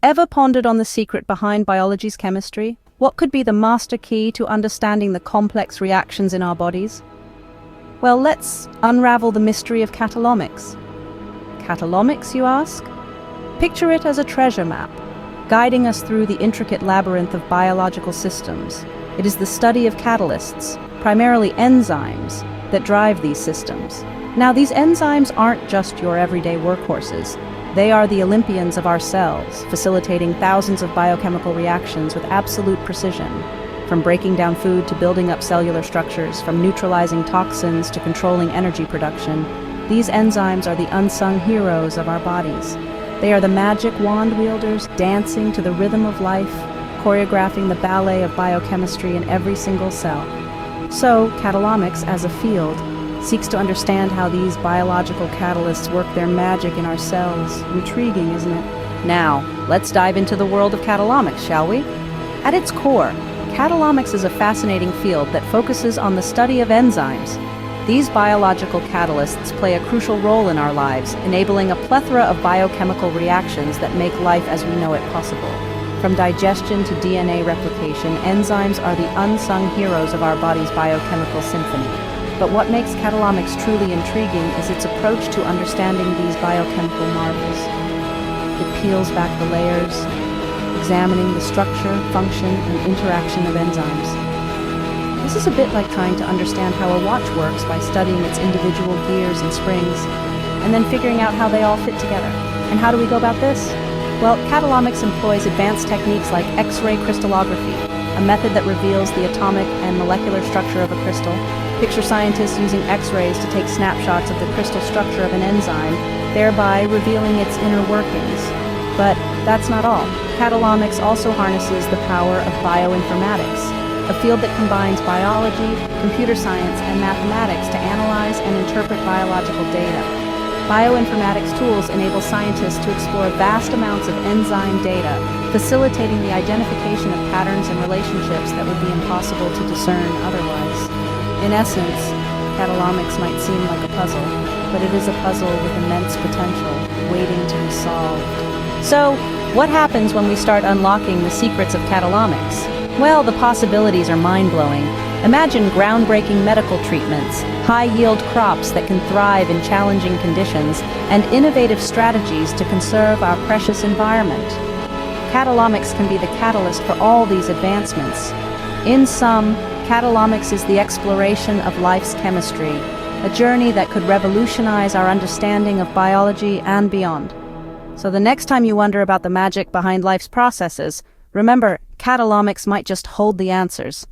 Ever pondered on the secret behind biology's chemistry? What could be the master key to understanding the complex reactions in our bodies? Well, let's unravel the mystery of Catalomics. Catalomics, you ask? Picture it as a treasure map, guiding us through the intricate labyrinth of biological systems. It is the study of catalysts, primarily enzymes, that drive these systems. Now, these enzymes aren't just your everyday workhorses. They are the Olympians of our cells, facilitating thousands of biochemical reactions with absolute precision. From breaking down food to building up cellular structures, from neutralizing toxins to controlling energy production, these enzymes are the unsung heroes of our bodies. They are the magic wand wielders dancing to the rhythm of life, choreographing the ballet of biochemistry in every single cell. So, Catalomics, as a field, seeks to understand how these biological catalysts work their magic in our cells. Intriguing, isn't it? Now, let's dive into the world of Catalomics, shall we? At its core, Catalomics is a fascinating field that focuses on the study of enzymes. These biological catalysts play a crucial role in our lives, enabling a plethora of biochemical reactions that make life as we know it possible. From digestion to DNA replication, enzymes are the unsung heroes of our body's biochemical symphony. But what makes Catalomics truly intriguing is its approach to understanding these biochemical marvels. It peels back the layers, examining the structure, function, and interaction of enzymes. This is a bit like trying to understand how a watch works by studying its individual gears and springs, and then figuring out how they all fit together. And how do we go about this? Well, Catalomics employs advanced techniques like X-ray crystallography, a method that reveals the atomic and molecular structure of a crystal. Picture scientists using X-rays to take snapshots of the crystal structure of an enzyme, thereby revealing its inner workings. But that's not all. Catalomics also harnesses the power of bioinformatics, a field that combines biology, computer science, and mathematics to analyze and interpret biological data. Bioinformatics tools enable scientists to explore vast amounts of enzyme data, facilitating the identification of patterns and relationships that would be impossible to discern otherwise. In essence, Catalomics might seem like a puzzle, but it is a puzzle with immense potential, waiting to be solved. So, what happens when we start unlocking the secrets of Catalomics? Well, the possibilities are mind-blowing. Imagine groundbreaking medical treatments, high-yield crops that can thrive in challenging conditions, and innovative strategies to conserve our precious environment. Catalomics can be the catalyst for all these advancements. In sum, Catalomics is the exploration of life's chemistry, a journey that could revolutionize our understanding of biology and beyond. So the next time you wonder about the magic behind life's processes, remember, Catalomics might just hold the answers.